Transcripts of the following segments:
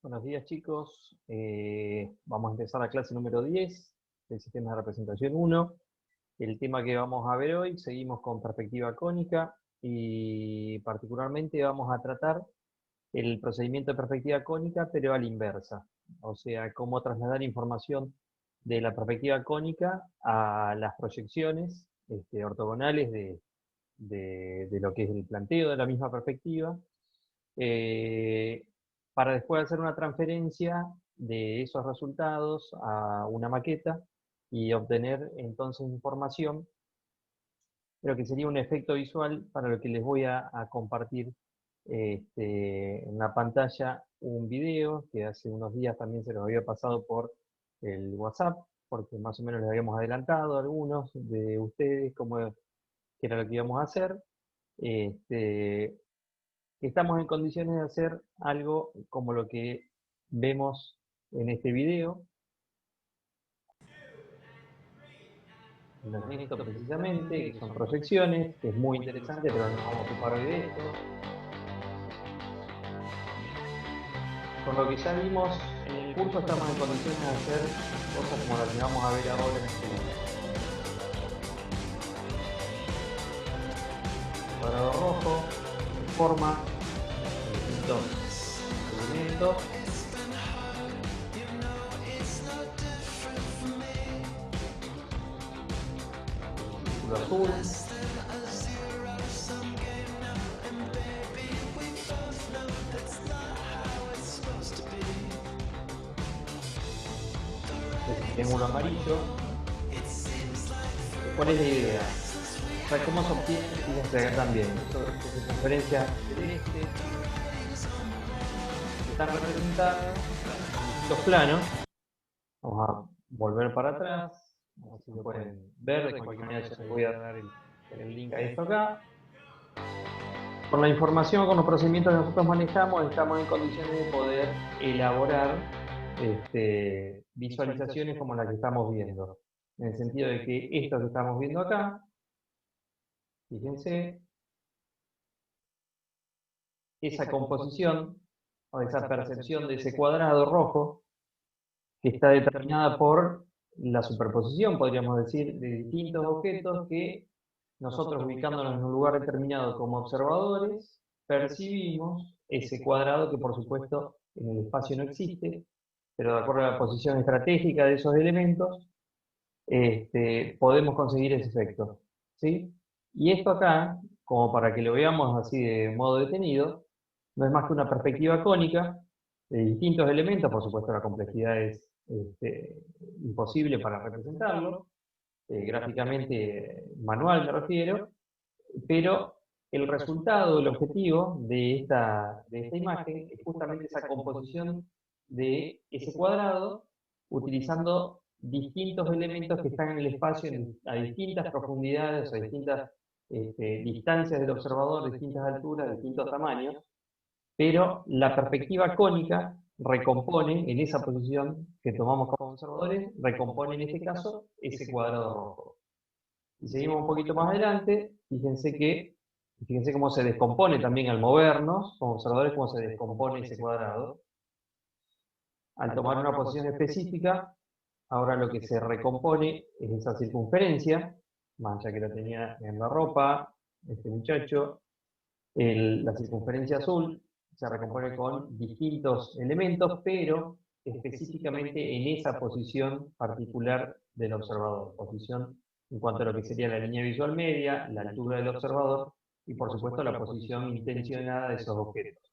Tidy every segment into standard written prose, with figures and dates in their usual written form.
Buenos días, chicos. Vamos a empezar la clase número 10 del Sistema de Representación 1. El tema que vamos a ver hoy, seguimos con perspectiva cónica y particularmente vamos a tratar el procedimiento de perspectiva cónica, pero a la inversa. O sea, cómo trasladar información de la perspectiva cónica a las proyecciones ortogonales de lo que es el planteo de la misma perspectiva, para después hacer una transferencia de esos resultados a una maqueta y obtener entonces información, pero que sería un efecto visual para lo que les voy a compartir en la pantalla un video que hace unos días también se los había pasado por el WhatsApp, porque más o menos les habíamos adelantado a algunos de ustedes cómo qué era lo que íbamos a hacer. Estamos en condiciones de hacer algo como lo que vemos en este video. Esto precisamente, que son proyecciones, que es muy interesante, pero no nos vamos a ocupar hoy de esto. Con lo que ya vimos en el curso, estamos en condiciones de hacer cosas como las que vamos a ver ahora en este video. El cuadrado rojo forma distintos elementos. El círculo azul. El triángulo amarillo. ¿Cuál es la idea? O sea, ¿cómo se obtiene? Fíjense acá también. Esto es circunferencia celeste. Están representadas en los planos. Vamos a volver para atrás. Así lo pueden ver. De cualquier manera, ya les voy a dar el link a esto acá. Con la información, con los procedimientos que nosotros manejamos, estamos en condiciones de poder elaborar visualizaciones como las que estamos viendo. En el sentido de que esto que estamos viendo acá, fíjense, esa composición o esa percepción de ese cuadrado rojo que está determinada por la superposición, podríamos decir, de distintos objetos que nosotros, ubicándonos en un lugar determinado como observadores, percibimos ese cuadrado que por supuesto en el espacio no existe, pero de acuerdo a la posición estratégica de esos elementos, podemos conseguir ese efecto, ¿sí? Y esto acá, como para que lo veamos así de modo detenido, no es más que una perspectiva cónica de distintos elementos. Por supuesto la complejidad es imposible para representarlo, gráficamente manual me refiero, pero el resultado, el objetivo de esta imagen es justamente esa composición de ese cuadrado utilizando distintos elementos que están en el espacio a distintas profundidades, a distintas distancias del observador, distintas alturas, distintos tamaños, pero la perspectiva cónica recompone en esa posición que tomamos como observadores, recompone en este caso ese cuadrado rojo. Y seguimos un poquito más adelante, fíjense cómo se descompone también al movernos, como observadores, cómo se descompone ese cuadrado. Al tomar una posición específica, ahora lo que se recompone es esa circunferencia, mancha que la tenía en la ropa, este muchacho, la circunferencia azul se recompone con distintos elementos, pero específicamente en esa posición particular del observador, posición en cuanto a lo que sería la línea visual media, la altura del observador y por supuesto la posición intencionada de esos objetos.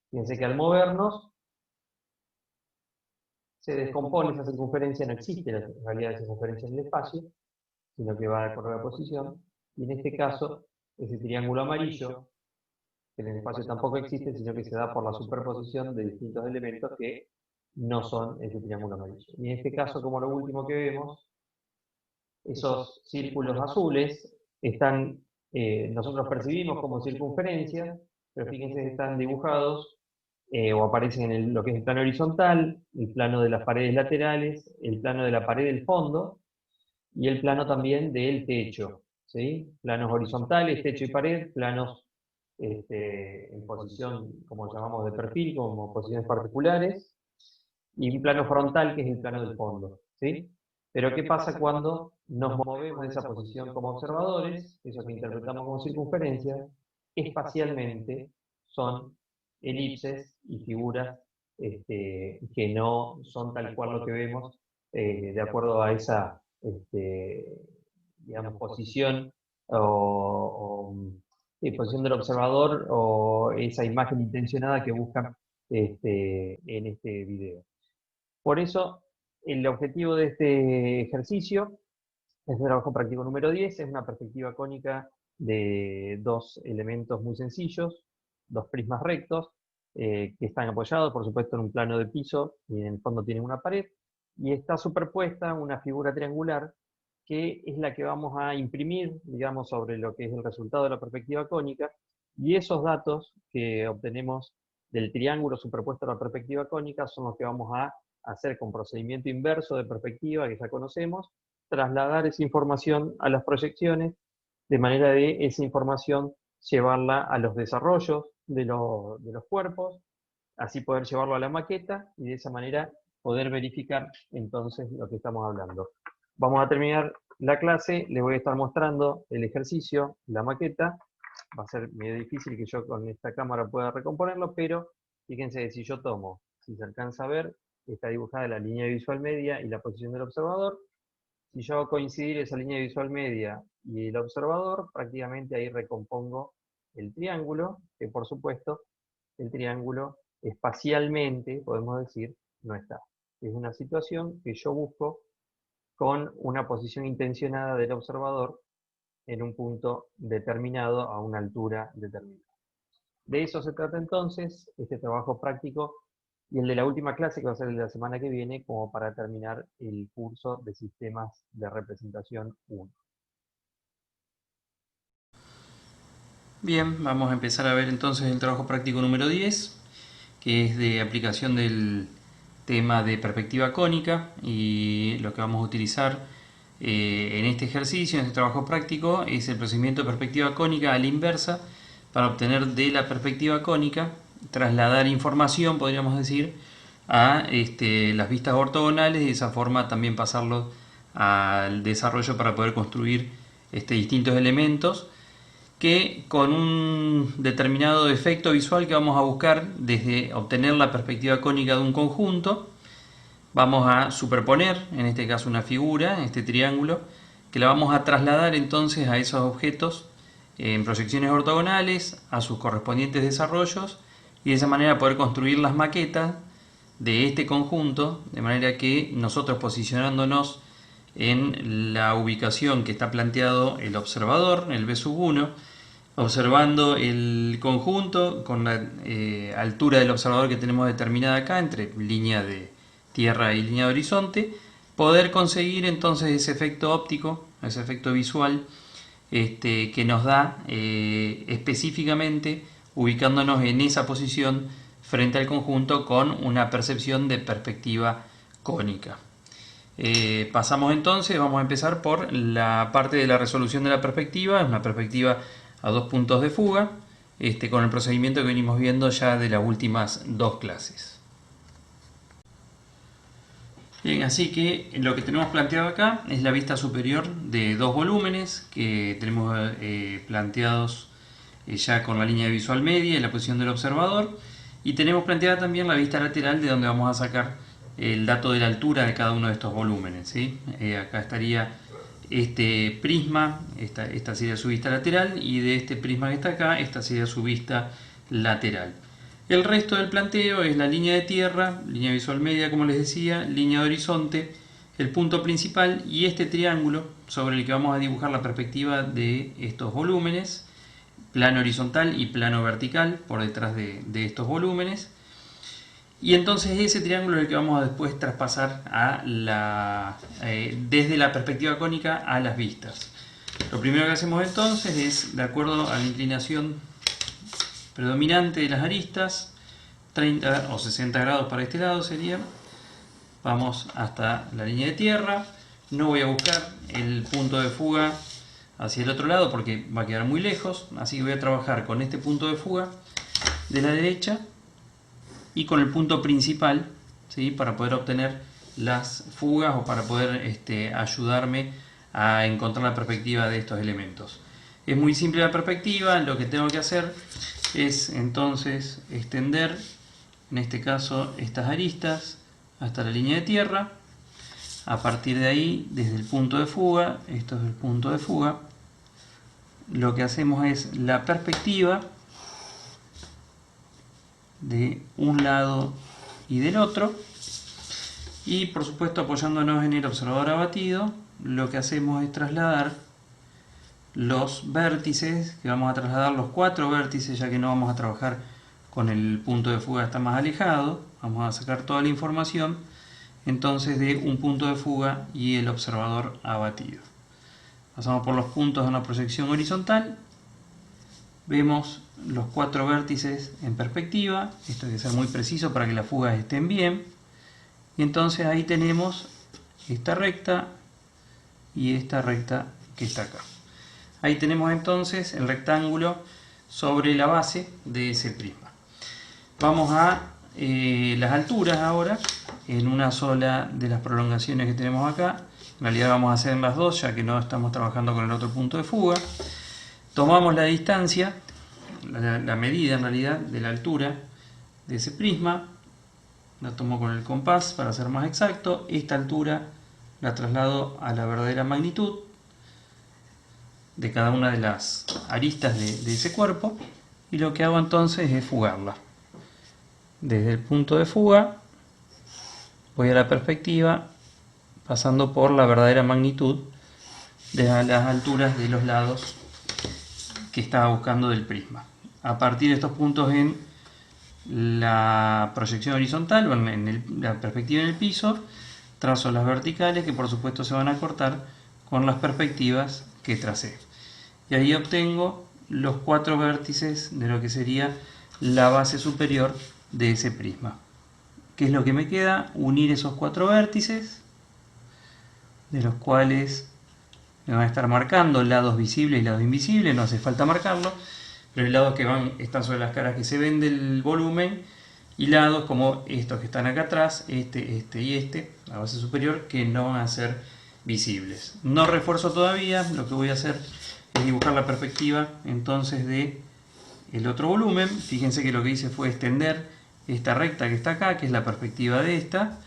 Fíjense que al movernos se descompone esa circunferencia, no existe la realidad de esa circunferencia en el espacio, sino que va de acuerdo a la posición, y en este caso ese triángulo amarillo, que en el espacio tampoco existe, sino que se da por la superposición de distintos elementos que no son ese triángulo amarillo. Y en este caso, como lo último que vemos, esos círculos azules están, nosotros percibimos como circunferencias, pero fíjense que están dibujados o aparecen en lo que es el plano horizontal, el plano de las paredes laterales, el plano de la pared del fondo y el plano también del techo, ¿sí? Planos horizontales, techo y pared, planos en posición, como llamamos, de perfil, como posiciones particulares, y un plano frontal, que es el plano del fondo, ¿sí? Pero ¿qué pasa cuando nos movemos de esa posición como observadores? Eso que interpretamos como circunferencias, espacialmente son elipses y figuras que no son tal cual lo que vemos de acuerdo a esa, digamos, posición sí, posición del observador o esa imagen intencionada que buscan en este video. Por eso, el objetivo de este ejercicio es el trabajo práctico número 10, es una perspectiva cónica de dos elementos muy sencillos, dos prismas rectos, que están apoyados, por supuesto, en un plano de piso y en el fondo tienen una pared, y está superpuesta una figura triangular que es la que vamos a imprimir, digamos, sobre lo que es el resultado de la perspectiva cónica, y esos datos que obtenemos del triángulo superpuesto a la perspectiva cónica son los que vamos a hacer con procedimiento inverso de perspectiva que ya conocemos, trasladar esa información a las proyecciones, de manera de esa información llevarla a los desarrollos de los cuerpos, así poder llevarlo a la maqueta y de esa manera poder verificar entonces lo que estamos hablando. Vamos a terminar la clase, les voy a estar mostrando el ejercicio, la maqueta. Va a ser medio difícil que yo con esta cámara pueda recomponerlo, pero fíjense que si yo tomo, si se alcanza a ver, está dibujada la línea visual media y la posición del observador. Si yo hago coincidir esa línea visual media y el observador, prácticamente ahí recompongo el triángulo, que por supuesto el triángulo espacialmente, podemos decir, no está. Es una situación que yo busco con una posición intencionada del observador en un punto determinado a una altura determinada. De eso se trata entonces este trabajo práctico y el de la última clase, que va a ser el de la semana que viene, como para terminar el curso de sistemas de representación 1. Bien, vamos a empezar a ver entonces el trabajo práctico número 10, que es de aplicación del tema de perspectiva cónica, y lo que vamos a utilizar en este ejercicio, en este trabajo práctico, es el procedimiento de perspectiva cónica a la inversa para obtener de la perspectiva cónica, trasladar información, podríamos decir, a las vistas ortogonales y de esa forma también pasarlo al desarrollo para poder construir distintos elementos que con un determinado efecto visual que vamos a buscar desde obtener la perspectiva cónica de un conjunto, vamos a superponer, en este caso una figura, este triángulo, que la vamos a trasladar entonces a esos objetos en proyecciones ortogonales, a sus correspondientes desarrollos, y de esa manera poder construir las maquetas de este conjunto, de manera que nosotros, posicionándonos en la ubicación que está planteado el observador, el B1, observando el conjunto con la altura del observador que tenemos determinada acá, entre línea de tierra y línea de horizonte, poder conseguir entonces ese efecto óptico, ese efecto visual, que nos da específicamente ubicándonos en esa posición frente al conjunto con una percepción de perspectiva cónica. Pasamos entonces, vamos a empezar por la parte de la resolución de la perspectiva. Es una perspectiva a dos puntos de fuga, con el procedimiento que venimos viendo ya de las últimas dos clases. Bien, así que lo que tenemos planteado acá es la vista superior de dos volúmenes que tenemos planteados ya con la línea visual media y la posición del observador, y tenemos planteada también la vista lateral de donde vamos a sacar el dato de la altura de cada uno de estos volúmenes, ¿sí? Acá estaría este prisma, esta sería su vista lateral, y de este prisma que está acá, esta sería su vista lateral. El resto del planteo es la línea de tierra, línea visual media como les decía, línea de horizonte, el punto principal y este triángulo sobre el que vamos a dibujar la perspectiva de estos volúmenes, plano horizontal y plano vertical por detrás de estos volúmenes. Y entonces ese triángulo es el que vamos a después traspasar desde la perspectiva cónica a las vistas. Lo primero que hacemos entonces es, de acuerdo a la inclinación predominante de las aristas, 30 o 60 grados para este lado sería, vamos hasta la línea de tierra. No voy a buscar el punto de fuga hacia el otro lado porque va a quedar muy lejos, así que voy a trabajar con este punto de fuga de la derecha y con el punto principal, ¿sí? Para poder obtener las fugas o para poder ayudarme a encontrar la perspectiva de estos elementos. Es muy simple la perspectiva, lo que tengo que hacer es entonces extender, en este caso, estas aristas hasta la línea de tierra. A partir de ahí, desde el punto de fuga, esto es el punto de fuga, lo que hacemos es la perspectiva de un lado y del otro, y por supuesto apoyándonos en el observador abatido, lo que hacemos es trasladar los vértices, que vamos a trasladar los 4 vértices, ya que no vamos a trabajar con el punto de fuga, está más alejado, vamos a sacar toda la información entonces de un punto de fuga y el observador abatido. Pasamos por los puntos de una proyección horizontal, vemos los 4 vértices en perspectiva, esto hay que ser muy preciso para que las fugas estén bien, y entonces ahí tenemos esta recta y esta recta que está acá. Ahí tenemos entonces el rectángulo sobre la base de ese prisma. Vamos a las alturas ahora, en una sola de las prolongaciones que tenemos acá. En realidad vamos a hacer las dos, ya que no estamos trabajando con el otro punto de fuga. Tomamos la distancia, la medida en realidad de la altura de ese prisma, la tomo con el compás para ser más exacto. Esta altura la traslado a la verdadera magnitud de cada una de las aristas de ese cuerpo, y lo que hago entonces es fugarla. Desde el punto de fuga voy a la perspectiva, pasando por la verdadera magnitud de las alturas de los lados que estaba buscando del prisma. A partir de estos puntos en la proyección horizontal o en la perspectiva en el piso, trazo las verticales, que por supuesto se van a cortar con las perspectivas que tracé. Y ahí obtengo los 4 vértices de lo que sería la base superior de ese prisma. ¿Qué es lo que me queda? Unir esos 4 vértices, de los cuales me van a estar marcando lados visibles y lados invisibles, no hace falta marcarlo, pero hay lados que están sobre las caras que se ven del volumen, y lados como estos que están acá atrás, este y este, la base superior, que no van a ser visibles. No refuerzo todavía, lo que voy a hacer es dibujar la perspectiva entonces de el otro volumen. Fíjense que lo que hice fue extender esta recta que está acá, que es la perspectiva de esta,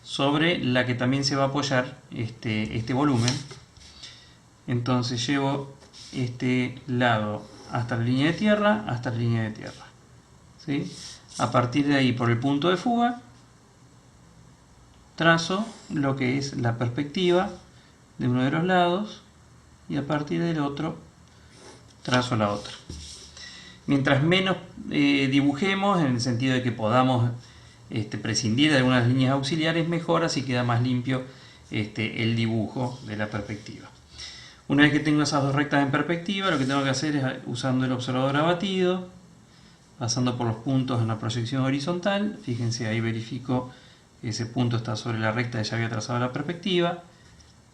sobre la que también se va a apoyar este volumen. Entonces llevo este lado hasta la línea de tierra, hasta la línea de tierra, ¿sí? A partir de ahí, por el punto de fuga, trazo lo que es la perspectiva de uno de los lados, y a partir del otro trazo la otra. Mientras menos dibujemos, en el sentido de que podamos prescindir de algunas líneas auxiliares, mejor, así queda más limpio el dibujo de la perspectiva. Una vez que tengo esas dos rectas en perspectiva, lo que tengo que hacer es, usando el observador abatido, pasando por los puntos en la proyección horizontal, fíjense, ahí verifico que ese punto está sobre la recta que ya había trazado la perspectiva,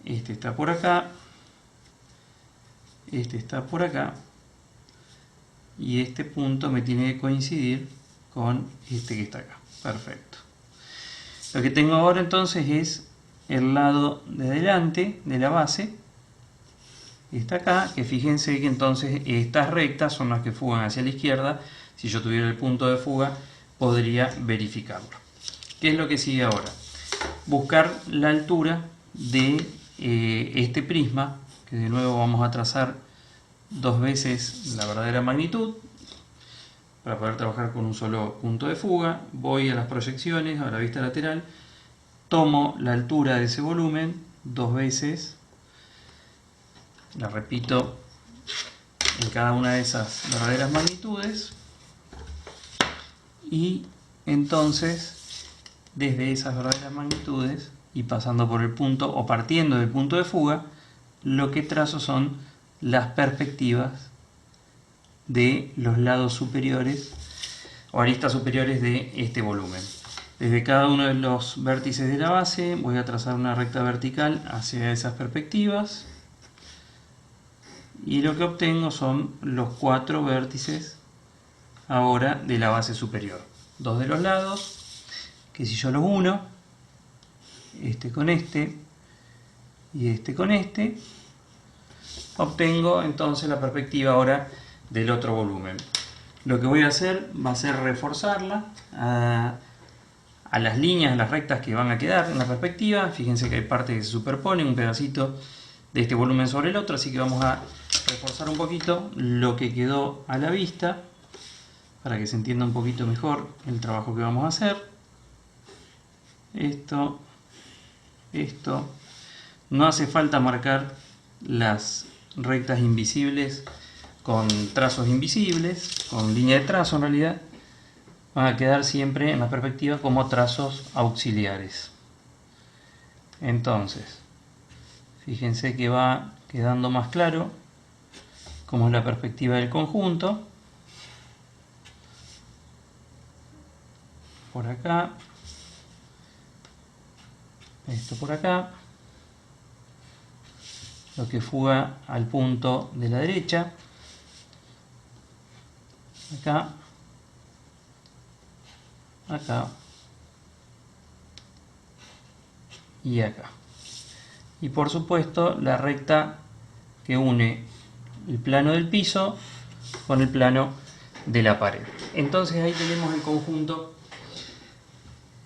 este está por acá, este está por acá, y este punto me tiene que coincidir con este que está acá. Perfecto. Lo que tengo ahora entonces es el lado de delante de la base, está acá, que fíjense que entonces estas rectas son las que fugan hacia la izquierda. Si yo tuviera el punto de fuga, podría verificarlo. ¿Qué es lo que sigue ahora? Buscar la altura de este prisma, que de nuevo vamos a trazar 2 veces la verdadera magnitud para poder trabajar con un solo punto de fuga. Voy a las proyecciones, a la vista lateral, tomo la altura de ese volumen 2 veces, la repito en cada una de esas verdaderas magnitudes, y entonces desde esas verdaderas magnitudes y pasando por el punto o partiendo del punto de fuga, lo que trazo son las perspectivas de los lados superiores o aristas superiores de este volumen. Desde cada uno de los vértices de la base voy a trazar una recta vertical hacia esas perspectivas. y lo que obtengo son los 4 vértices ahora de la base superior. 2 de los lados, que si yo los uno, este con este y este con este, obtengo entonces la perspectiva ahora del otro volumen. Lo que voy a hacer va a ser reforzarla a las líneas, a las rectas que van a quedar en la perspectiva. Fíjense que hay partes que se superponen, un pedacito de este volumen sobre el otro, así que vamos a reforzar un poquito lo que quedó a la vista para que se entienda un poquito mejor el trabajo que vamos a hacer. Esto. No hace falta marcar las rectas invisibles con trazos invisibles, con línea de trazo en realidad. Van a quedar siempre en la perspectiva como trazos auxiliares. Entonces, fíjense que va quedando más claro cómo es la perspectiva del conjunto. Por acá, esto por acá, lo que fuga al punto de la derecha, acá, acá y acá. Y por supuesto la recta que une el plano del piso con el plano de la pared. Entonces ahí tenemos el conjunto,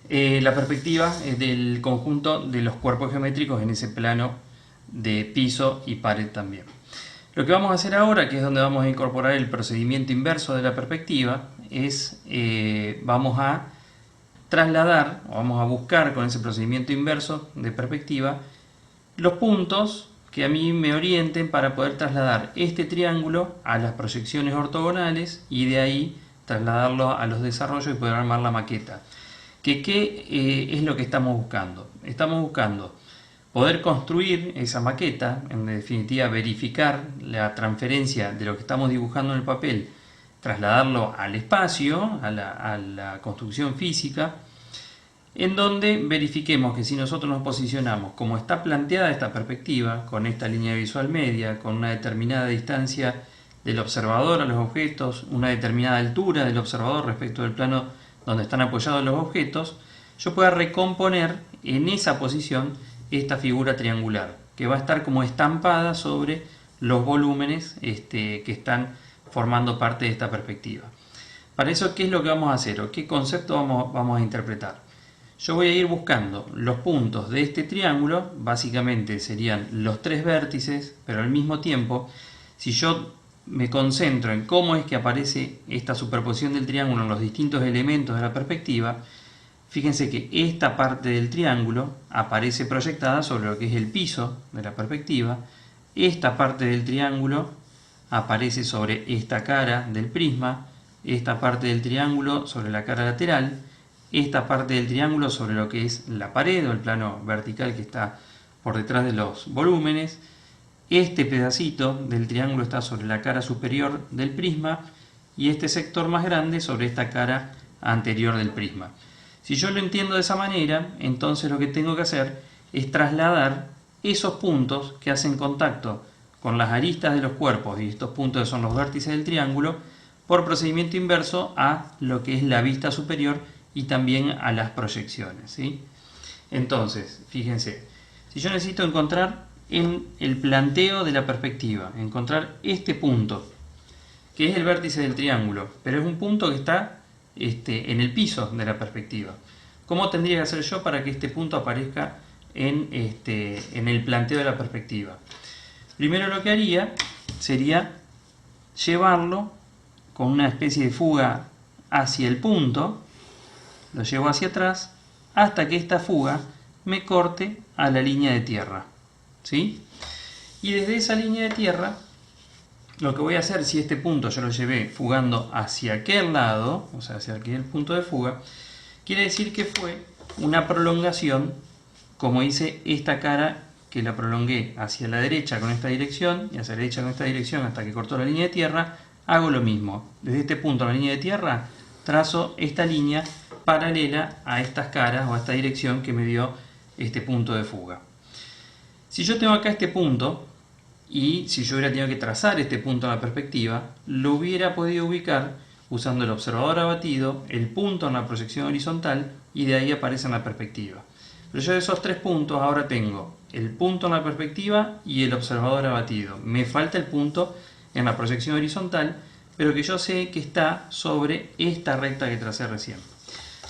la perspectiva del conjunto de los cuerpos geométricos en ese plano de piso y pared también. Lo que vamos a hacer ahora, que es donde vamos a incorporar el procedimiento inverso de la perspectiva, es vamos a trasladar, o vamos a buscar con ese procedimiento inverso de perspectiva, los puntos que a mí me orienten para poder trasladar este triángulo a las proyecciones ortogonales y de ahí trasladarlo a los desarrollos y poder armar la maqueta. ¿Qué es lo que estamos buscando? Estamos buscando poder construir esa maqueta, en definitiva verificar la transferencia de lo que estamos dibujando en el papel, trasladarlo al espacio, a la construcción física, en donde verifiquemos que si nosotros nos posicionamos como está planteada esta perspectiva, con esta línea visual media, con una determinada distancia del observador a los objetos, una determinada altura del observador respecto del plano donde están apoyados los objetos, yo pueda recomponer en esa posición esta figura triangular, que va a estar como estampada sobre los volúmenes que están formando parte de esta perspectiva. Para eso, ¿qué es lo que vamos a hacer? ¿O qué concepto vamos a interpretar? Yo voy a ir buscando los puntos de este triángulo, básicamente serían los 3 vértices, pero al mismo tiempo, si yo me concentro en cómo es que aparece esta superposición del triángulo en los distintos elementos de la perspectiva, fíjense que esta parte del triángulo aparece proyectada sobre lo que es el piso de la perspectiva, esta parte del triángulo aparece sobre esta cara del prisma, esta parte del triángulo sobre la cara lateral, esta parte del triángulo sobre lo que es la pared o el plano vertical que está por detrás de los volúmenes, este pedacito del triángulo está sobre la cara superior del prisma y este sector más grande sobre esta cara anterior del prisma. Si yo lo entiendo de esa manera, entonces lo que tengo que hacer es trasladar esos puntos que hacen contacto con las aristas de los cuerpos, y estos puntos son los vértices del triángulo, por procedimiento inverso a lo que es la vista superior y también a las proyecciones, ¿sí? Entonces, fíjense, si yo necesito encontrar en el planteo de la perspectiva, encontrar este punto, que es el vértice del triángulo, pero es un punto que está en el piso de la perspectiva. ¿Cómo tendría que hacer yo para que este punto aparezca en el planteo de la perspectiva? Primero lo que haría sería llevarlo con una especie de fuga hacia el punto, lo llevo hacia atrás hasta que esta fuga me corte a la línea de tierra, ¿sí? Y desde esa línea de tierra, lo que voy a hacer, si este punto yo lo llevé fugando hacia aquel lado, o sea, hacia aquel punto de fuga, quiere decir que fue una prolongación, como hice esta cara, que la prolongué hacia la derecha con esta dirección y hacia la derecha con esta dirección hasta que cortó la línea de tierra. Hago lo mismo, desde este punto a la línea de tierra trazo esta línea paralela a estas caras o a esta dirección que me dio este punto de fuga. Si yo tengo acá este punto y si yo hubiera tenido que trazar este punto en la perspectiva, lo hubiera podido ubicar usando el observador abatido, el punto en la proyección horizontal y de ahí aparece en la perspectiva. Pero yo de esos tres puntos ahora tengo el punto en la perspectiva y el observador abatido. Me falta el punto en la proyección horizontal, pero que yo sé que está sobre esta recta que tracé recién.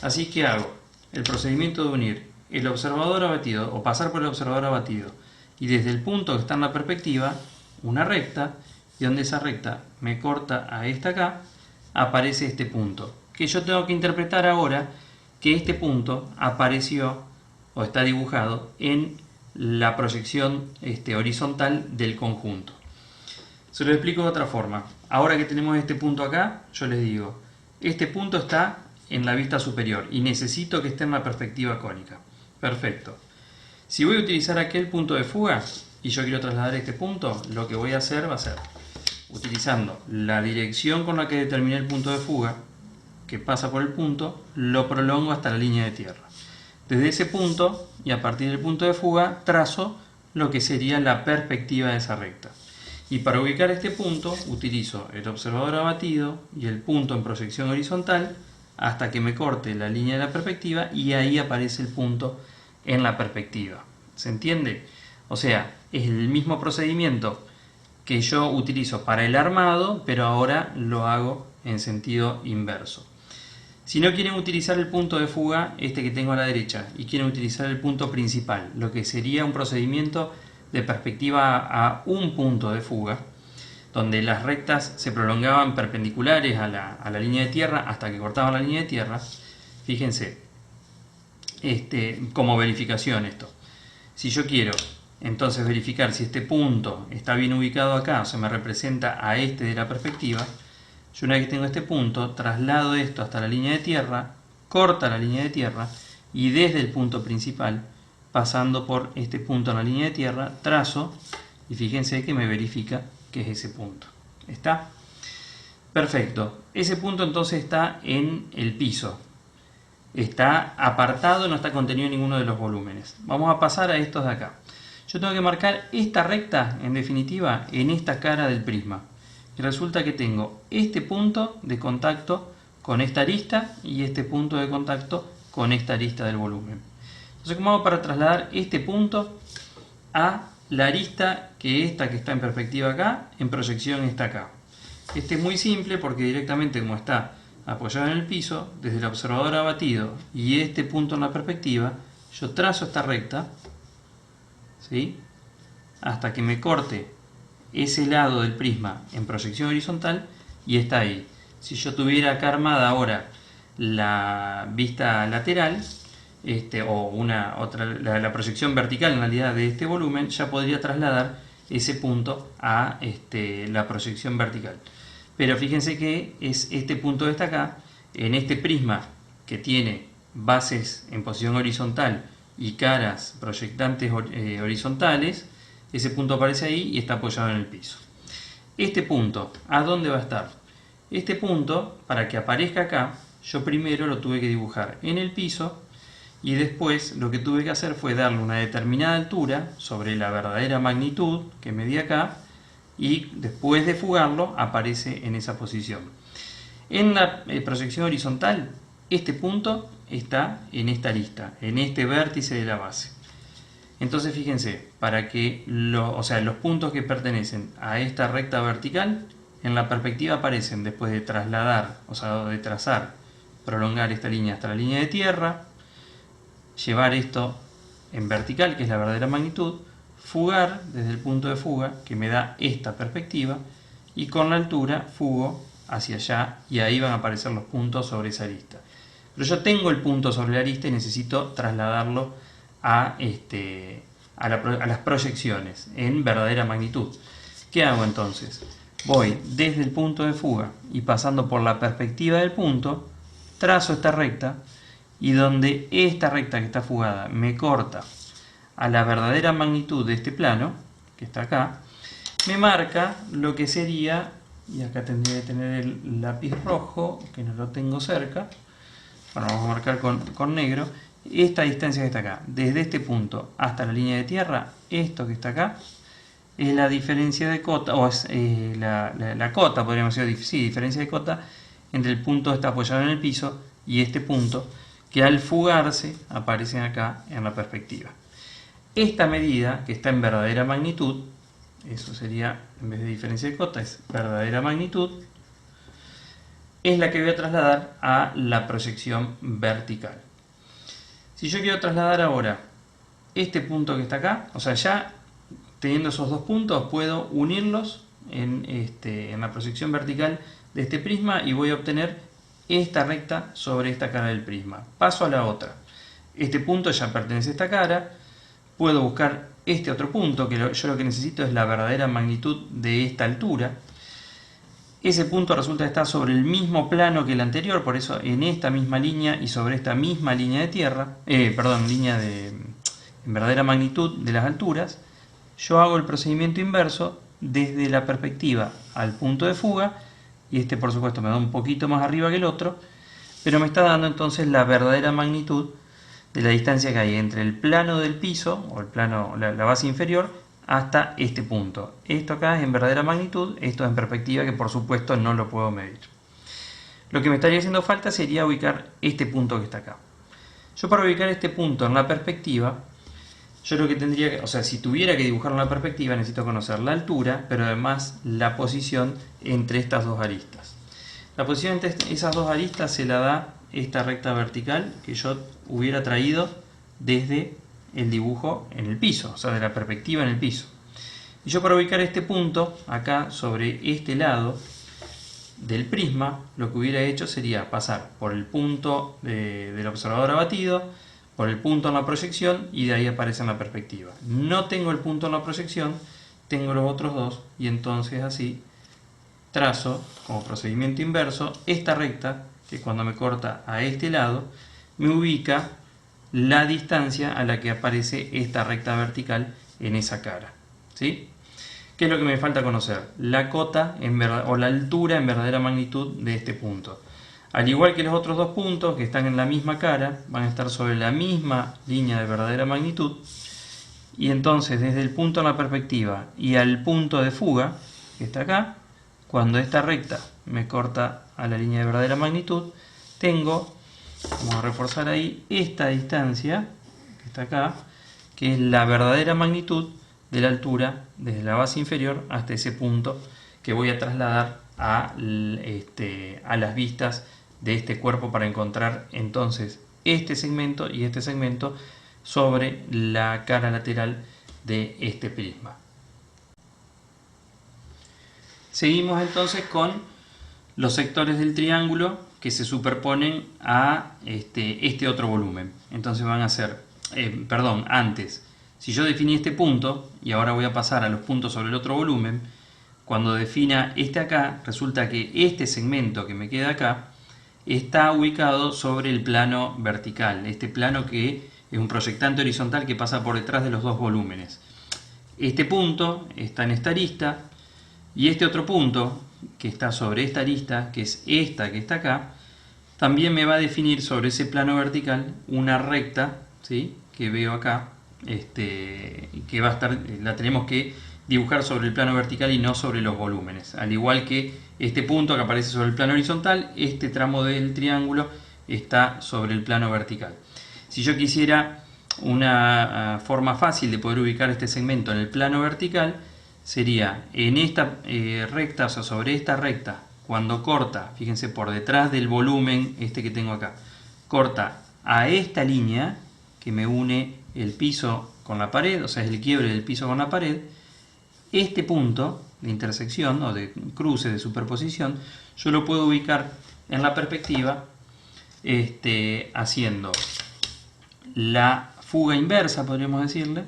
Así que hago el procedimiento de unir el observador abatido o pasar por el observador abatido y desde el punto que está en la perspectiva una recta, y donde esa recta me corta a esta acá, aparece este punto, que yo tengo que interpretar ahora que este punto apareció o está dibujado en la proyección horizontal del conjunto. Se lo explico de otra forma. Ahora que tenemos este punto acá, yo les digo, este punto está en la vista superior y necesito que esté en la perspectiva cónica. Perfecto. Si voy a utilizar aquel punto de fuga y yo quiero trasladar este punto, lo que voy a hacer va a ser, utilizando la dirección con la que determiné el punto de fuga, que pasa por el punto, lo prolongo hasta la línea de tierra. Desde ese punto y a partir del punto de fuga trazo lo que sería la perspectiva de esa recta. Y para ubicar este punto utilizo el observador abatido y el punto en proyección horizontal hasta que me corte la línea de la perspectiva y ahí aparece el punto en la perspectiva. ¿Se entiende? O sea, es el mismo procedimiento que yo utilizo para el armado, pero ahora lo hago en sentido inverso. Si no quieren utilizar el punto de fuga, este que tengo a la derecha, y quieren utilizar el punto principal, lo que sería un procedimiento de perspectiva a un punto de fuga, donde las rectas se prolongaban perpendiculares a la línea de tierra hasta que cortaban la línea de tierra. Fíjense, como verificación esto. Si yo quiero entonces verificar si este punto está bien ubicado acá, o se me representa a este de la perspectiva, yo una vez que tengo este punto, traslado esto hasta la línea de tierra, corta la línea de tierra y desde el punto principal, pasando por este punto en la línea de tierra, trazo y fíjense que me verifica que es ese punto. ¿Está? Perfecto. Ese punto entonces está en el piso. Está apartado, no está contenido en ninguno de los volúmenes. Vamos a pasar a estos de acá. Yo tengo que marcar esta recta, en definitiva, en esta cara del prisma. Y resulta que tengo este punto de contacto con esta arista y este punto de contacto con esta arista del volumen. Entonces, ¿cómo hago para trasladar este punto a la arista que está en perspectiva acá, en proyección está acá? Este es muy simple porque directamente como está apoyado en el piso, desde el observador abatido y este punto en la perspectiva, yo trazo esta recta, ¿sí?, hasta que me corte ese lado del prisma en proyección horizontal y está ahí. Si yo tuviera acá armada ahora la vista lateral, o la proyección vertical en realidad de este volumen, ya podría trasladar ese punto a la proyección vertical. Pero fíjense que es este punto que está acá, en este prisma que tiene bases en posición horizontal y caras proyectantes horizontales, ese punto aparece ahí y está apoyado en el piso. Este punto, ¿a dónde va a estar? Este punto, para que aparezca acá, yo primero lo tuve que dibujar en el piso y después lo que tuve que hacer fue darle una determinada altura sobre la verdadera magnitud que medía acá y después de fugarlo aparece en esa posición. En la proyección horizontal, este punto está en esta arista, en este vértice de la base. Entonces fíjense, para que los puntos que pertenecen a esta recta vertical, en la perspectiva aparecen después de trasladar, de trazar, prolongar esta línea hasta la línea de tierra, llevar esto en vertical, que es la verdadera magnitud, fugar desde el punto de fuga, que me da esta perspectiva, y con la altura fugo hacia allá, y ahí van a aparecer los puntos sobre esa arista. Pero yo tengo el punto sobre la arista y necesito trasladarlo a las proyecciones en verdadera magnitud. ¿Qué hago entonces? Voy desde el punto de fuga y pasando por la perspectiva del punto, trazo esta recta y donde esta recta que está fugada me corta a la verdadera magnitud de este plano, que está acá, me marca lo que sería, y acá tendría que tener el lápiz rojo, que no lo tengo cerca, bueno, vamos a marcar con negro, esta distancia que está acá, desde este punto hasta la línea de tierra, esto que está acá, es la diferencia de cota, o es la cota, podríamos decir, sí, diferencia de cota entre el punto que está apoyado en el piso y este punto, que al fugarse aparecen acá en la perspectiva. Esta medida, que está en verdadera magnitud, eso sería, en vez de diferencia de cota, es verdadera magnitud, es la que voy a trasladar a la proyección vertical. Si yo quiero trasladar ahora este punto que está acá, o sea, ya teniendo esos dos puntos, puedo unirlos en la proyección vertical de este prisma y voy a obtener esta recta sobre esta cara del prisma. Paso a la otra. Este punto ya pertenece a esta cara. Puedo buscar este otro punto, que yo lo que necesito es la verdadera magnitud de esta altura. Ese punto resulta estar sobre el mismo plano que el anterior, por eso en esta misma línea y sobre esta misma línea de tierra, línea en verdadera magnitud de las alturas, yo hago el procedimiento inverso desde la perspectiva al punto de fuga, y este por supuesto me da un poquito más arriba que el otro, pero me está dando entonces la verdadera magnitud de la distancia que hay entre el plano del piso, o el plano, la base inferior, hasta este punto. Esto acá es en verdadera magnitud, esto es en perspectiva, que por supuesto no lo puedo medir. Lo que me estaría haciendo falta sería ubicar este punto que está acá. Yo para ubicar este punto en la perspectiva, yo lo que tendría que, o sea, si tuviera que dibujarlo en la perspectiva, necesito conocer la altura, pero además la posición entre estas dos aristas. La posición entre esas dos aristas se la da esta recta vertical que yo hubiera traído desde el dibujo en el piso, o sea, de la perspectiva en el piso. Y yo para ubicar este punto, acá sobre este lado del prisma, lo que hubiera hecho sería pasar por el punto del observador abatido, por el punto en la proyección, y de ahí aparece en la perspectiva. No tengo el punto en la proyección, tengo los otros dos, y entonces así trazo como procedimiento inverso esta recta que cuando me corta a este lado me ubica la distancia a la que aparece esta recta vertical en esa cara, ¿sí? ¿Qué es lo que me falta conocer? La cota o la altura en verdadera magnitud de este punto. Al igual que los otros dos puntos que están en la misma cara, van a estar sobre la misma línea de verdadera magnitud, y entonces desde el punto en la perspectiva y al punto de fuga, que está acá, cuando esta recta me corta a la línea de verdadera magnitud, tengo, vamos a reforzar ahí, esta distancia, que está acá, que es la verdadera magnitud de la altura desde la base inferior hasta ese punto que voy a trasladar a las vistas de este cuerpo para encontrar entonces este segmento y este segmento sobre la cara lateral de este prisma. Seguimos entonces con los sectores del triángulo que se superponen a este otro volumen. Entonces van a ser, antes, si yo definí este punto y ahora voy a pasar a los puntos sobre el otro volumen, cuando defina este acá, resulta que este segmento que me queda acá está ubicado sobre el plano vertical, este plano que es un proyectante horizontal que pasa por detrás de los dos volúmenes. Este punto está en esta arista, y este otro punto que está sobre esta arista, que es esta que está acá, también me va a definir sobre ese plano vertical una recta, ¿sí?, que veo acá, que va a estar, la tenemos que dibujar sobre el plano vertical y no sobre los volúmenes. Al igual que este punto que aparece sobre el plano horizontal, este tramo del triángulo está sobre el plano vertical. Si yo quisiera una forma fácil de poder ubicar este segmento en el plano vertical, sería en esta recta, o sea, sobre esta recta, cuando corta, fíjense, por detrás del volumen que tengo acá, corta a esta línea que me une el piso con la pared, o sea, es el quiebre del piso con la pared. Este punto de intersección o de cruce, de superposición, yo lo puedo ubicar en la perspectiva haciendo la fuga inversa, podríamos decirle,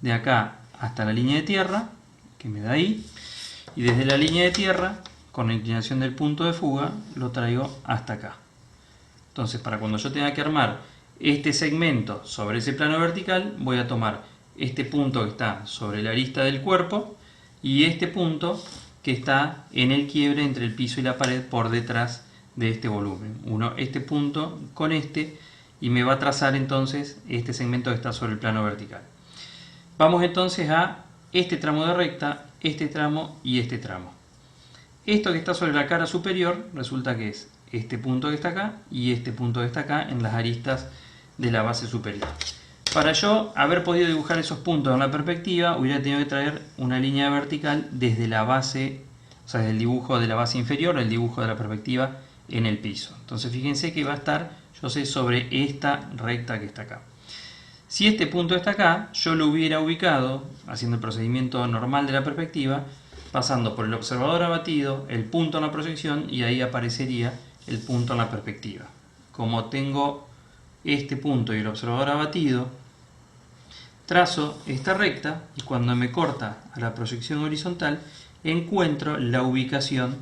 de acá hasta la línea de tierra, que me da ahí, y desde la línea de tierra, con la inclinación del punto de fuga, lo traigo hasta acá. Entonces, para cuando yo tenga que armar este segmento sobre ese plano vertical, voy a tomar este punto que está sobre la arista del cuerpo y este punto que está en el quiebre entre el piso y la pared por detrás de este volumen. Uno este punto con y me va a trazar entonces este segmento que está sobre el plano vertical. Vamos entonces a este tramo de recta, este tramo y este tramo. Esto que está sobre la cara superior resulta que es este punto que está acá y este punto que está acá en las aristas de la base superior. Para yo haber podido dibujar esos puntos en la perspectiva, hubiera tenido que traer una línea vertical desde la base, o sea, desde el dibujo de la base inferior al dibujo de la perspectiva en el piso. Entonces fíjense que va a estar, yo sé, sobre esta recta que está acá. Si este punto está acá, yo lo hubiera ubicado, haciendo el procedimiento normal de la perspectiva, pasando por el observador abatido, el punto en la proyección y ahí aparecería el punto en la perspectiva. Como tengo este punto y el observador abatido, trazo esta recta y cuando me corta a la proyección horizontal encuentro la ubicación,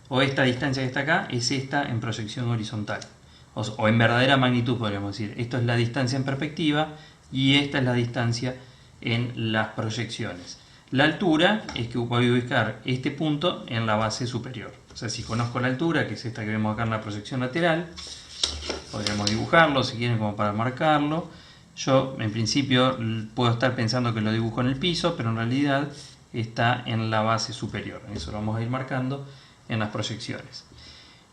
o esta distancia que está acá es esta en proyección horizontal o en verdadera magnitud, podríamos decir. Esto es la distancia en perspectiva y esta es la distancia en las proyecciones. La altura es que voy a ubicar este punto en la base superior. O sea, si conozco la altura, que es esta que vemos acá en la proyección lateral, podríamos dibujarlo si quieren como para marcarlo. Yo en principio puedo estar pensando que lo dibujo en el piso, pero en realidad está en la base superior. Eso lo vamos a ir marcando en las proyecciones.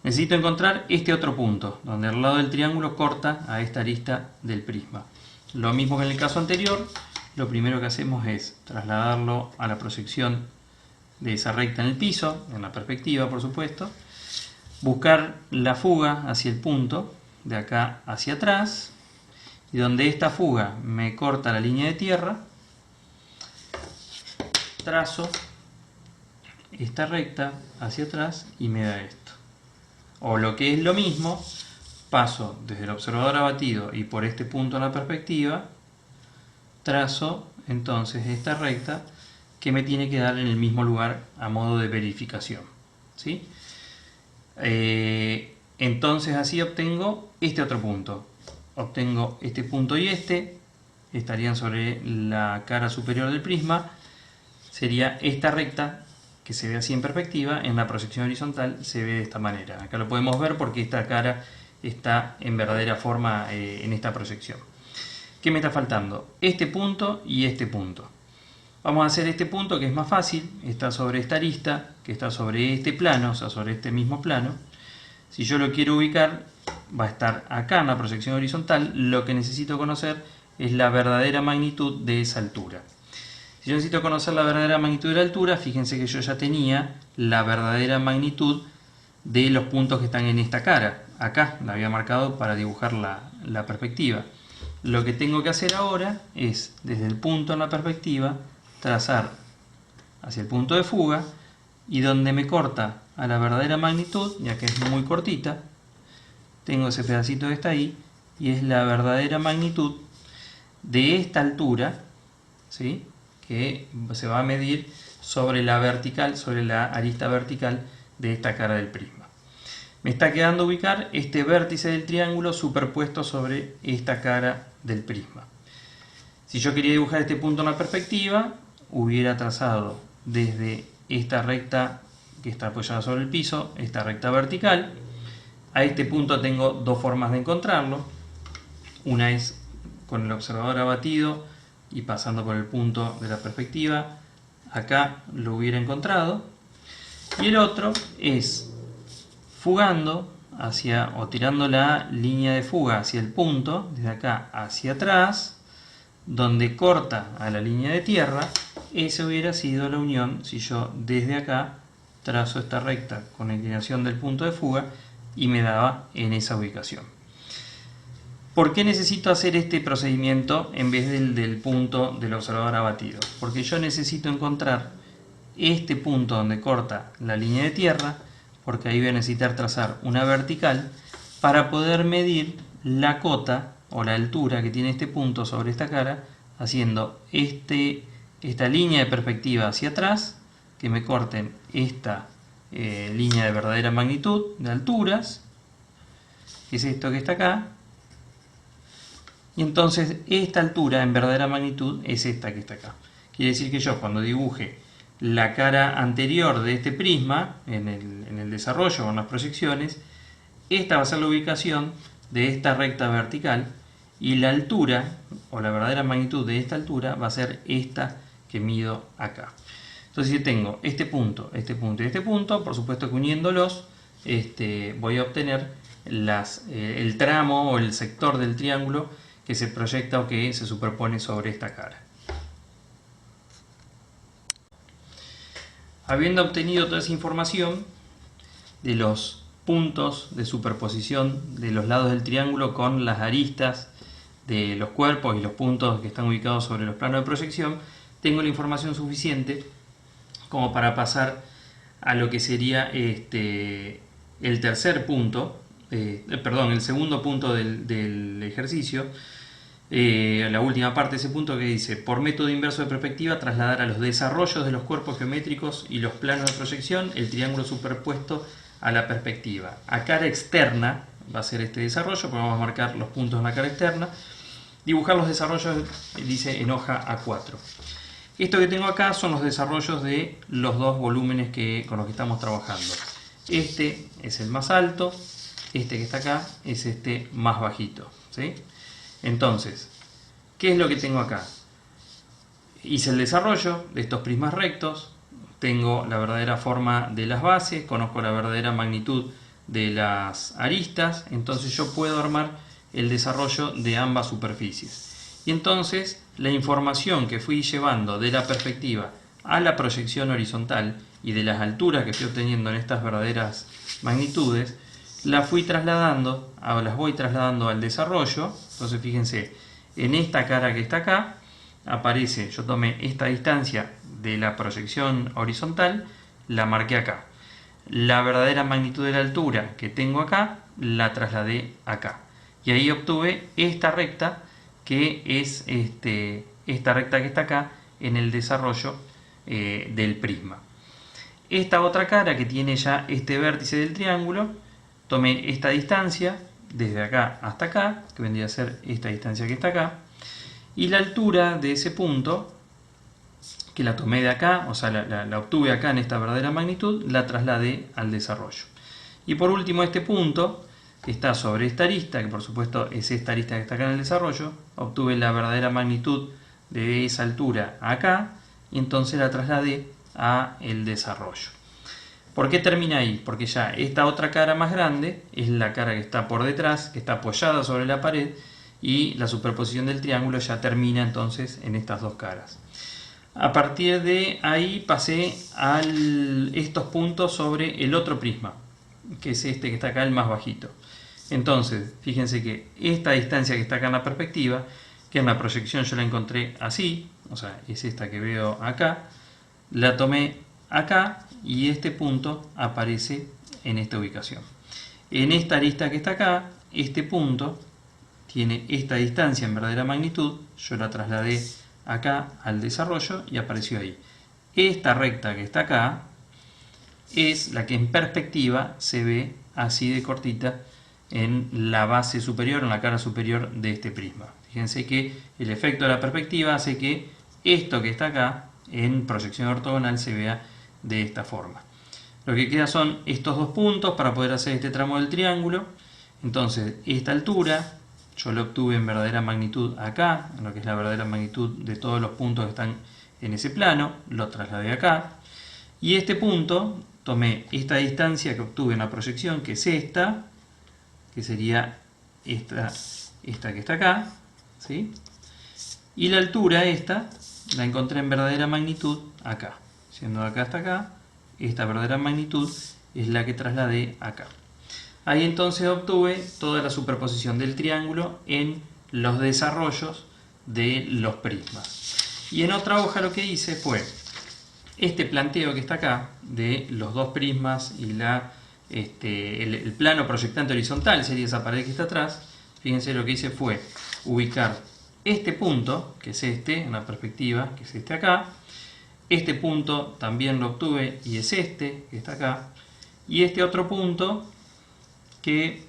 Necesito encontrar este otro punto, donde al lado del triángulo corta a esta arista del prisma. Lo mismo que en el caso anterior, lo primero que hacemos es trasladarlo a la proyección de esa recta en el piso, en la perspectiva por supuesto, buscar la fuga hacia el punto, de acá hacia atrás, y donde esta fuga me corta la línea de tierra, trazo esta recta hacia atrás y me da esto. O lo que es lo mismo, paso desde el observador abatido y por este punto en la perspectiva, trazo entonces esta recta que me tiene que dar en el mismo lugar a modo de verificación, ¿sí? Entonces así obtengo este otro punto. Obtengo este punto y este, estarían sobre la cara superior del prisma. Sería esta recta que se ve así en perspectiva, en la proyección horizontal se ve de esta manera. Acá lo podemos ver porque esta cara está en verdadera forma en esta proyección. ¿Qué me está faltando? Este punto y este punto. Vamos a hacer este punto que es más fácil, está sobre esta arista, que está sobre este plano, o sea, sobre este mismo plano. Si yo lo quiero ubicar, va a estar acá en la proyección horizontal. Lo que necesito conocer es la verdadera magnitud de esa altura. Si yo necesito conocer la verdadera magnitud de la altura, fíjense que yo ya tenía la verdadera magnitud de los puntos que están en esta cara. Acá la había marcado para dibujar la perspectiva. Lo que tengo que hacer ahora es, desde el punto en la perspectiva, trazar hacia el punto de fuga y donde me corta a la verdadera magnitud, ya que es muy cortita, tengo ese pedacito que está ahí y es la verdadera magnitud de esta altura, ¿sí?, que se va a medir sobre la vertical, sobre la arista vertical de esta cara del prisma. Me está quedando ubicar este vértice del triángulo superpuesto sobre esta cara del prisma. Si yo quería dibujar este punto en la perspectiva, hubiera trazado desde esta recta que está apoyada sobre el piso, esta recta vertical. A este punto tengo dos formas de encontrarlo. Una es con el observador abatido y pasando por el punto de la perspectiva. Acá lo hubiera encontrado. Y el otro es fugando hacia, o tirando la línea de fuga hacia el punto, desde acá hacia atrás, donde corta a la línea de tierra. Esa hubiera sido la unión si yo desde acá trazo esta recta con la inclinación del punto de fuga y me daba en esa ubicación. ¿Por qué necesito hacer este procedimiento en vez del punto del observador abatido? Porque yo necesito encontrar este punto donde corta la línea de tierra, porque ahí voy a necesitar trazar una vertical para poder medir la cota o la altura que tiene este punto sobre esta cara, haciendo esta línea de perspectiva hacia atrás, que me corten esta línea de verdadera magnitud de alturas, que es esto que está acá, y entonces esta altura en verdadera magnitud es esta que está acá. Quiere decir que yo cuando dibuje la cara anterior de este prisma, en el desarrollo o en las proyecciones, esta va a ser la ubicación de esta recta vertical y la altura o la verdadera magnitud de esta altura va a ser esta que mido acá. Entonces si tengo este punto, este punto y este punto, por supuesto que uniéndolos voy a obtener el tramo o el sector del triángulo que se proyecta o que se superpone sobre esta cara. Habiendo obtenido toda esa información de los puntos de superposición de los lados del triángulo con las aristas de los cuerpos y los puntos que están ubicados sobre los planos de proyección, tengo la información suficiente como para pasar a lo que sería el tercer punto, el segundo punto del ejercicio, la última parte de ese punto, que dice: por método inverso de perspectiva, trasladar a los desarrollos de los cuerpos geométricos y los planos de proyección el triángulo superpuesto a la perspectiva. A cara externa va a ser este desarrollo, porque vamos a marcar los puntos en la cara externa. Dibujar los desarrollos, dice, en hoja A4. Esto que tengo acá son los desarrollos de los dos volúmenes con los que estamos trabajando. Este es el más alto, este que está acá es este más bajito, ¿sí? Entonces, ¿qué es lo que tengo acá? Hice el desarrollo de estos prismas rectos, tengo la verdadera forma de las bases, conozco la verdadera magnitud de las aristas, entonces yo puedo armar el desarrollo de ambas superficies. Y entonces la información que fui llevando de la perspectiva a la proyección horizontal y de las alturas que estoy obteniendo en estas verdaderas magnitudes, las voy trasladando al desarrollo. Entonces fíjense, en esta cara que está acá aparece, yo tomé esta distancia de la proyección horizontal, la marqué acá. La verdadera magnitud de la altura que tengo acá, la trasladé acá. Y ahí obtuve esta recta, que es esta recta que está acá en el desarrollo del prisma. Esta otra cara que tiene ya este vértice del triángulo, tomé esta distancia desde acá hasta acá, que vendría a ser esta distancia que está acá, y la altura de ese punto, que la tomé de acá, o sea, la obtuve acá en esta verdadera magnitud, la trasladé al desarrollo. Y por último, este punto, que está sobre esta arista, que por supuesto es esta arista que está acá en el desarrollo, obtuve la verdadera magnitud de esa altura acá, y entonces la trasladé a el desarrollo. ¿Por qué termina ahí? Porque ya esta otra cara más grande es la cara que está por detrás, que está apoyada sobre la pared, y la superposición del triángulo ya termina entonces en estas dos caras. A partir de ahí pasé a estos puntos sobre el otro prisma, que es este que está acá, el más bajito. Entonces, fíjense que esta distancia que está acá en la perspectiva, que en la proyección yo la encontré así, o sea, es esta que veo acá, la tomé acá y este punto aparece en esta ubicación. En esta arista que está acá, este punto tiene esta distancia en verdadera magnitud, yo la trasladé acá al desarrollo y apareció ahí. Esta recta que está acá es la que en perspectiva se ve así de cortita en la base superior, en la cara superior de este prisma. Fíjense que el efecto de la perspectiva hace que esto que está acá en proyección ortogonal se vea de esta forma. Lo que queda son estos dos puntos para poder hacer este tramo del triángulo. Entonces esta altura yo lo obtuve en verdadera magnitud acá, en lo que es la verdadera magnitud de todos los puntos que están en ese plano, lo trasladé acá. Y este punto, tomé esta distancia que obtuve en la proyección, que es esta, que sería esta que está acá, ¿sí? Y la altura esta la encontré en verdadera magnitud acá. Siendo de acá hasta acá, esta verdadera magnitud es la que trasladé acá. Ahí entonces obtuve toda la superposición del triángulo en los desarrollos de los prismas. Y en otra hoja lo que hice fue este planteo que está acá de los dos prismas y el plano proyectante horizontal, sería esa pared que está atrás. Fíjense, lo que hice fue ubicar este punto, que es este, en la perspectiva, que es este acá. Este punto también lo obtuve y es este, que está acá. Y este otro punto, que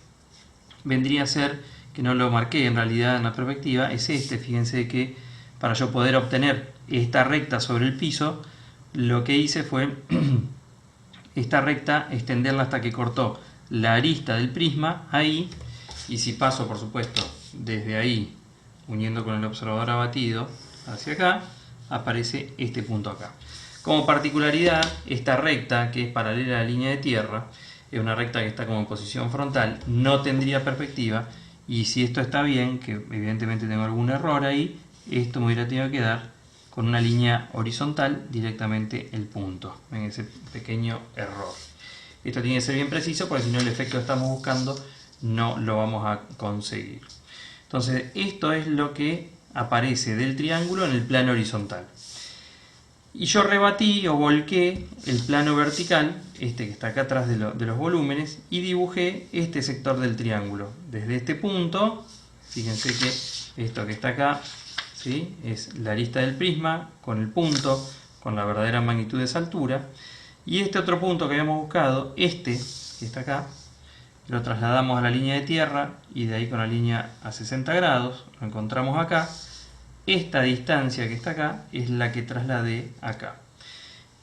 vendría a ser, que no lo marqué en realidad en la perspectiva, es este. Fíjense que para yo poder obtener esta recta sobre el piso, lo que hice fue esta recta extenderla hasta que cortó la arista del prisma ahí, y si paso por supuesto desde ahí uniendo con el observador abatido hacia acá, aparece este punto acá. Como particularidad, esta recta, que es paralela a la línea de tierra, es una recta que está como en posición frontal, no tendría perspectiva, y si esto está bien, que evidentemente tengo algún error ahí, esto me hubiera tenido que dar con una línea horizontal directamente el punto, en ese pequeño error. Esto tiene que ser bien preciso, porque si no el efecto que estamos buscando no lo vamos a conseguir. Entonces esto es lo que aparece del triángulo en el plano horizontal. Y yo rebatí o volqué el plano vertical, este que está acá atrás de los volúmenes, y dibujé este sector del triángulo. Desde este punto, fíjense que esto que está acá, ¿sí?, es la arista del prisma con el punto, con la verdadera magnitud de esa altura. Y este otro punto que habíamos buscado, este que está acá, lo trasladamos a la línea de tierra y de ahí con la línea a 60 grados, lo encontramos acá. Esta distancia que está acá es la que trasladé acá.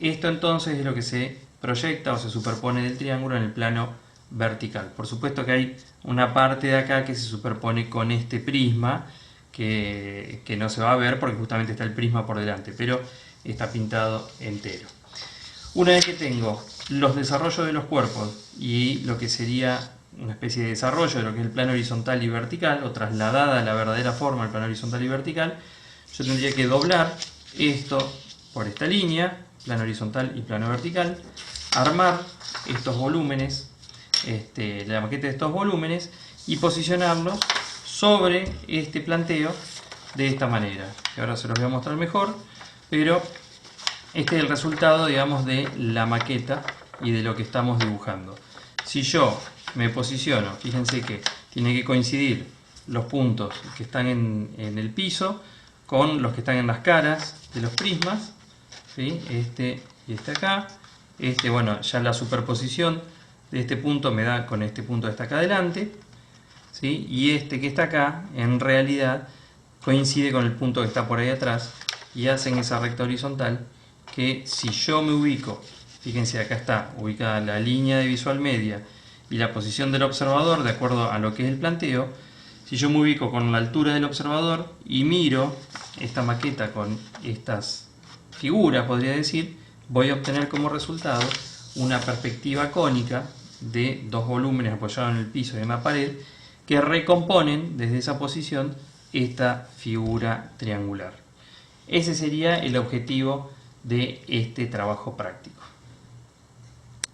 Esto entonces es lo que se proyecta o se superpone del triángulo en el plano vertical. Por supuesto que hay una parte de acá que se superpone con este prisma que no se va a ver porque justamente está el prisma por delante, pero está pintado entero. Una vez que tengo los desarrollos de los cuerpos y lo que sería una especie de desarrollo de lo que es el plano horizontal y vertical, o trasladada a la verdadera forma el plano horizontal y vertical, yo tendría que doblar esto por esta línea, plano horizontal y plano vertical, armar estos volúmenes, la maqueta de estos volúmenes, y posicionarlos sobre este planteo de esta manera, que ahora se los voy a mostrar mejor, pero este es el resultado, digamos, de la maqueta y de lo que estamos dibujando. Si yo me posiciono, fíjense que tiene que coincidir los puntos que están en el piso con los que están en las caras de los prismas, ¿sí?, este y este acá. Bueno, ya la superposición de este punto me da con este punto que está acá adelante, ¿sí?, y este que está acá en realidad coincide con el punto que está por ahí atrás y hacen esa recta horizontal que, si yo me ubico, fíjense, acá está ubicada la línea de visual media y la posición del observador de acuerdo a lo que es el planteo. Si yo me ubico con la altura del observador y miro esta maqueta con estas figuras, podría decir, voy a obtener como resultado una perspectiva cónica de dos volúmenes apoyados en el piso y en la pared que recomponen desde esa posición esta figura triangular. Ese sería el objetivo de este trabajo práctico.